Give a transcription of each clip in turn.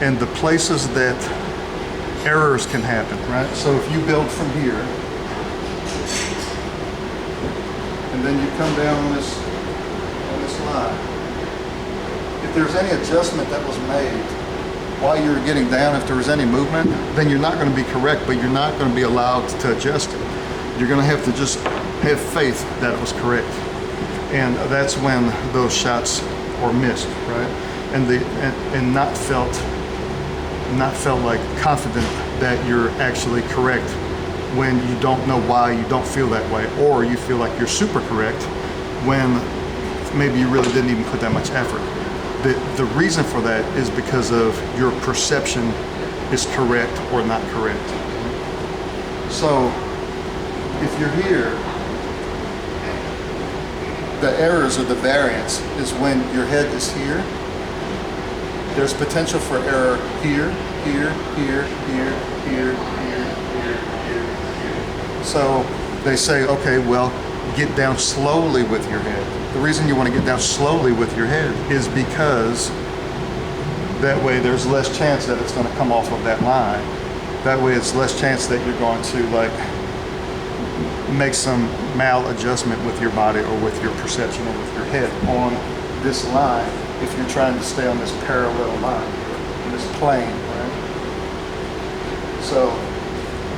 and the places that errors can happen, right? So if you build from here, and then you come down on this line, if there's any adjustment that was made while you were getting down, if there was any movement, then you're not going to be correct, but you're not going to be allowed to adjust it. You're going to have to just have faith that it was correct. And that's when those shots were missed, right? And not felt like confident that you're actually correct when you don't know why you don't feel that way, or you feel like you're super correct when maybe you really didn't even put that much effort. The reason for that is because of your perception is correct or not correct. So if you're here, the errors or the variance is when your head is here. There's potential for error here, here, here, here, here, here, here, here, here. So they say, okay, well, get down slowly with your head. The reason you want to get down slowly with your head is because that way there's less chance that it's going to come off of that line. That way it's less chance that you're going to like make some maladjustment with your body or with your perception or with your head on this line if you're trying to stay on this parallel line, this plane, right? So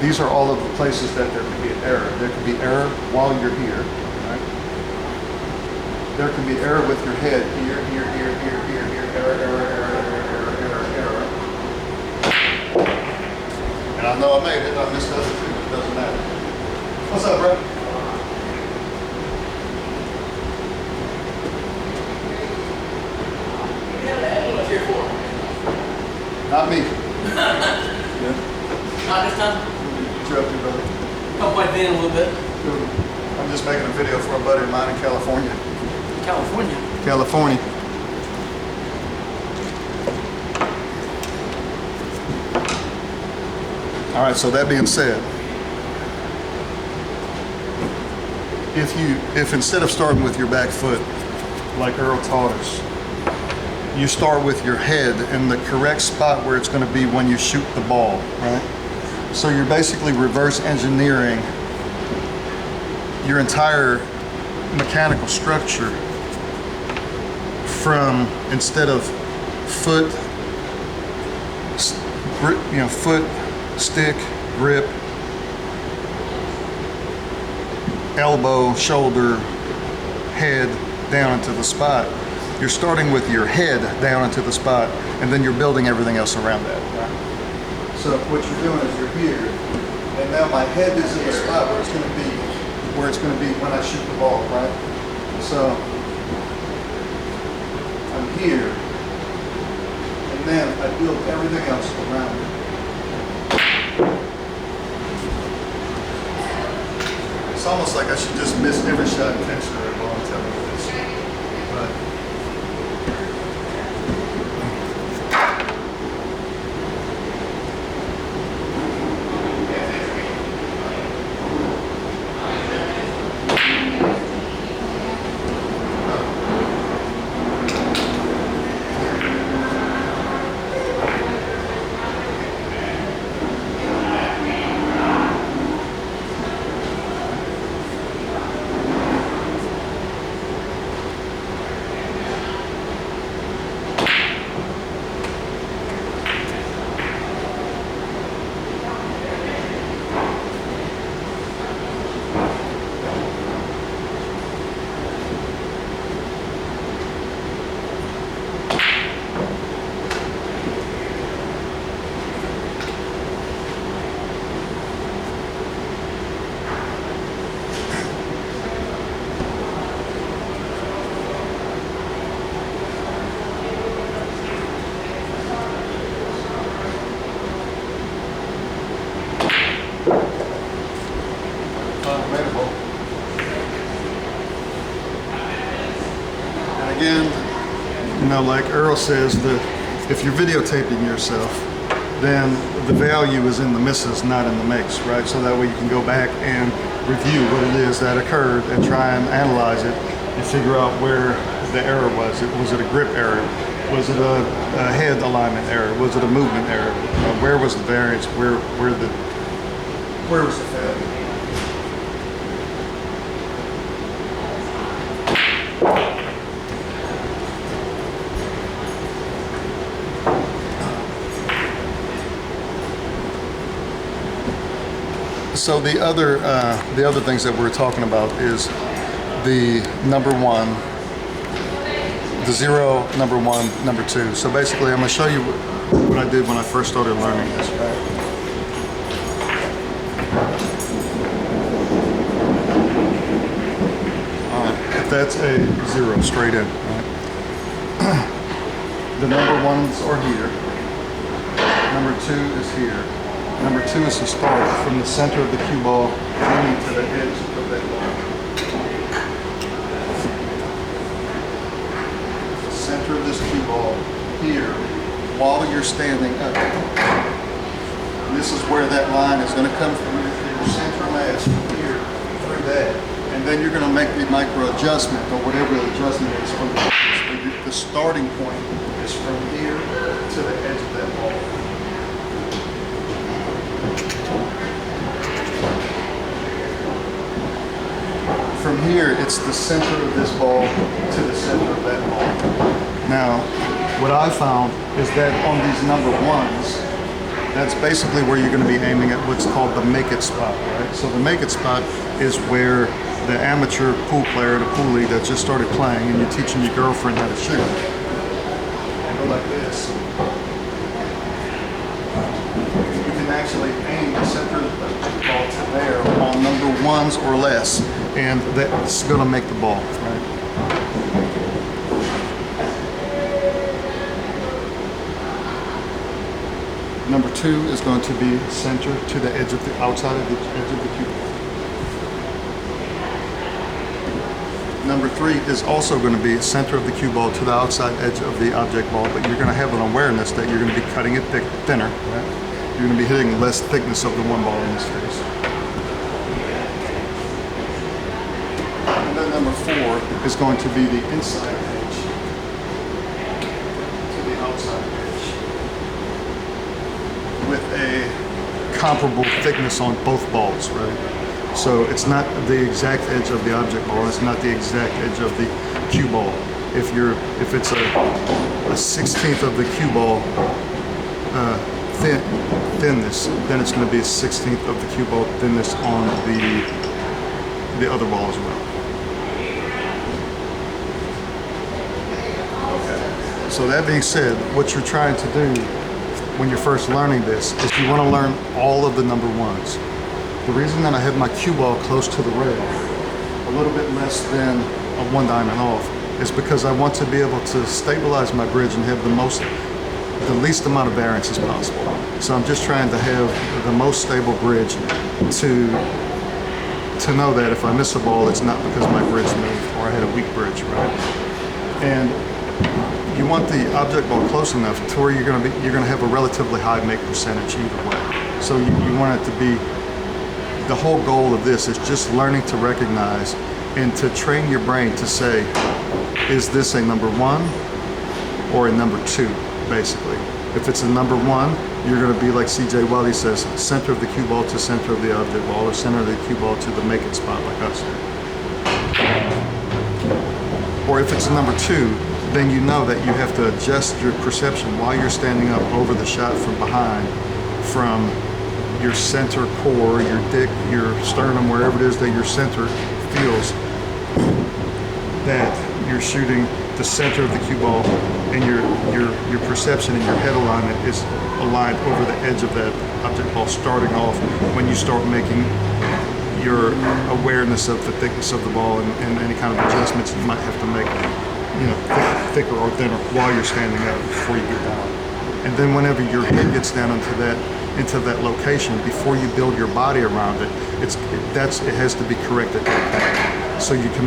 these are all of the places that there could be an error. There could be error while you're here, right? There can be error with your head here, here, here, here, here, here, error, error, error, error, error, error, error. And I know I made it, I missed the other two, but it doesn't matter. What's up, bro? Not me. Yeah. Not this time? What you up to, brother? Come my van a little bit. I'm just making a video for a buddy of mine in California. California? California. All right, so that being said, if instead of starting with your back foot, like Earl taught us, you start with your head in the correct spot where it's going to be when you shoot the ball, right? So you're basically reverse engineering your entire mechanical structure from, instead of foot, foot, stick, grip, elbow, shoulder, head, down into the spot. You're starting with your head down into the spot, and then you're building everything else around that. Right? So what you're doing is you're here, and now my head is in the spot where it's going to be, when I shoot the ball, right? So I'm here, and then I build everything else around it. It's almost like I should just miss every shot intentionally while I'm telling you this. But again, like Earl says, that if you're videotaping yourself, then the value is in the misses, not in the makes, right? So that way you can go back and review what it is that occurred and try and analyze it and figure out where the error was. Was it a grip error? Was it a head alignment error? Was it a movement error? Where was the variance? Where was the failure? So the other things that we're talking about is the number one, the 0, number 1, number 2. So basically, I'm going to show you what I did when I first started learning this. Right? All right, if that's a 0 straight in, right? The number ones are here. Number 2 is here. Number 2 is to start from the center of the cue ball aiming to the edge of that ball. The center of this cue ball here while you're standing up. And this is where that line is going to come from your center mass from here through that. And then you're going to make the micro adjustment or whatever the adjustment is from the starting point is from here to the edge of that ball. From here, it's the center of this ball to the center of that ball. Now, what I found is that on these number ones, that's basically where you're going to be aiming at what's called the make it spot, right? So the make it spot is where the amateur pool player, the pool league that just started playing, and you're teaching your girlfriend how to shoot. Go like this. You can actually aim the center of the ball to there on number ones or less, and that's going to make the ball, right? Number 2 is going to be center to the edge of the outside of the edge of the cue ball. Number 3 is also going to be center of the cue ball to the outside edge of the object ball, but you're going to have an awareness that you're going to be cutting it thinner, right? You're going to be hitting less thickness of the one ball in this case. And then number 4 is going to be the inside edge to the outside edge with a comparable thickness on both balls, right? So it's not the exact edge of the object ball, it's not the exact edge of the cue ball. If it's a 16th of the cue ball thinness, then it's going to be a 16th of the cue ball thinness on the other ball as well. Okay. So that being said, what you're trying to do when you're first learning this is you want to learn all of the number ones. The reason that I have my cue ball close to the rail, a little bit less than a 1 diamond off, is because I want to be able to stabilize my bridge and have the least amount of variance as possible. So I'm just trying to have the most stable bridge to know that if I miss a ball, it's not because my bridge moved or I had a weak bridge, right? And you want the object ball close enough to where you're going to have a relatively high make percentage either way. So you want it to be. The whole goal of this is just learning to recognize and to train your brain to say, is this a number 1 or a number 2, basically. If it's a number 1, you're going to be like CJ Wiley says, center of the cue ball to center of the object ball, or center of the cue ball to the make it spot like us did. Or if it's a number 2, then you know that you have to adjust your perception while you're standing up over the shot from behind, from your center core, your dick, your sternum, wherever it is that your center feels that you're shooting the center of the cue ball, and your perception and your head alignment is aligned over the edge of that object ball, starting off when you start making your awareness of the thickness of the ball and any kind of adjustments you might have to make, thicker or thinner while you're standing up before you get down. And then whenever your head gets down into that location, before you build your body around it, it has to be correct at that point. So you can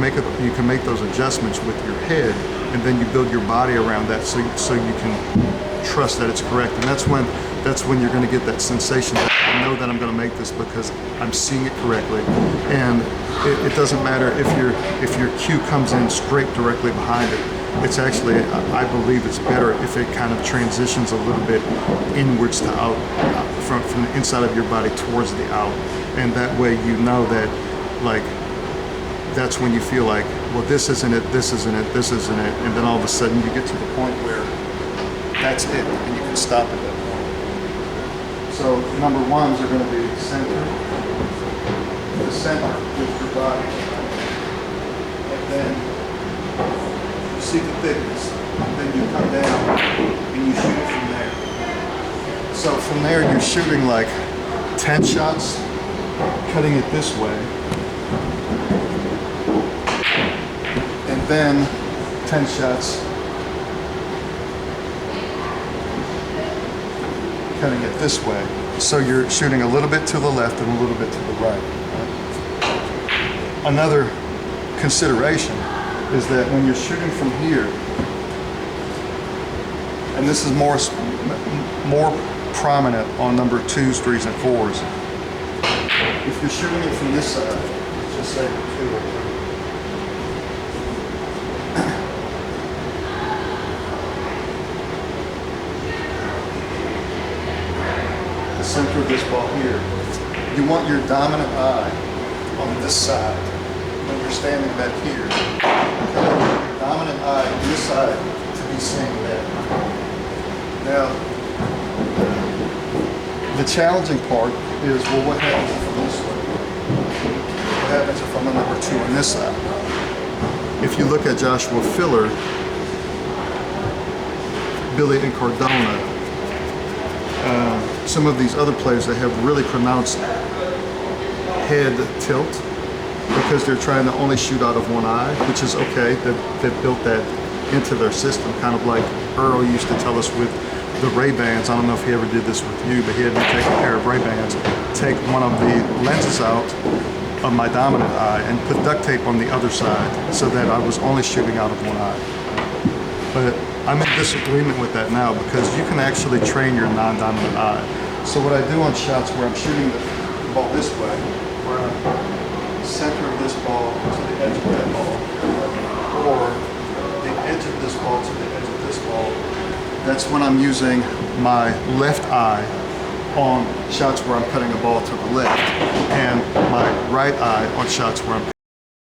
make those adjustments with your head, and then you build your body around that, so you can trust that it's correct. And that's when you're going to get that sensation that I know that I'm going to make this because I'm seeing it correctly. And it doesn't matter if your cue comes in straight directly behind it. It's actually, I believe it's better if it kind of transitions a little bit inwards to out, from the inside of your body towards the out. And that way you know that, like, that's when you feel like, well, this isn't it, this isn't it, this isn't it. And then all of a sudden you get to the point where that's it, and you can stop at that point. So number ones are going to be center, the center with your body. And then you see the thickness, and then you come down and you shoot it from there. So from there you're shooting like 10 shots, cutting it this way, and then 10 shots, cutting it this way. So you're shooting a little bit to the left and a little bit to the right. Another consideration is that when you're shooting from here, and this is more prominent on number 2s, 3s, and 4s. If you're shooting it from this side, let's just say 2 or 3. The center of this ball here, you want your dominant eye on this side. When you're standing back here, your dominant eye on this side to be seeing that. Now, the challenging part is, well, what happens if I'm this way? What happens if I'm a number 2 on this side? If you look at Joshua Filler, Billy and Cardona, some of these other players that have really pronounced head tilt because they're trying to only shoot out of one eye, which is okay. They've built that into their system, kind of like Earl used to tell us with the Ray-Bans. I don't know if he ever did this with you, but he had me take a pair of Ray-Bans, take one of the lenses out of my dominant eye and put duct tape on the other side so that I was only shooting out of one eye. But I'm in disagreement with that now because you can actually train your non-dominant eye. So what I do on shots where I'm shooting the ball this way, where I'm center of this ball to the edge of that ball, or the edge of this ball to the edge of this ball, that's when I'm using my left eye on shots where I'm cutting a ball to the left and my right eye on shots where I'm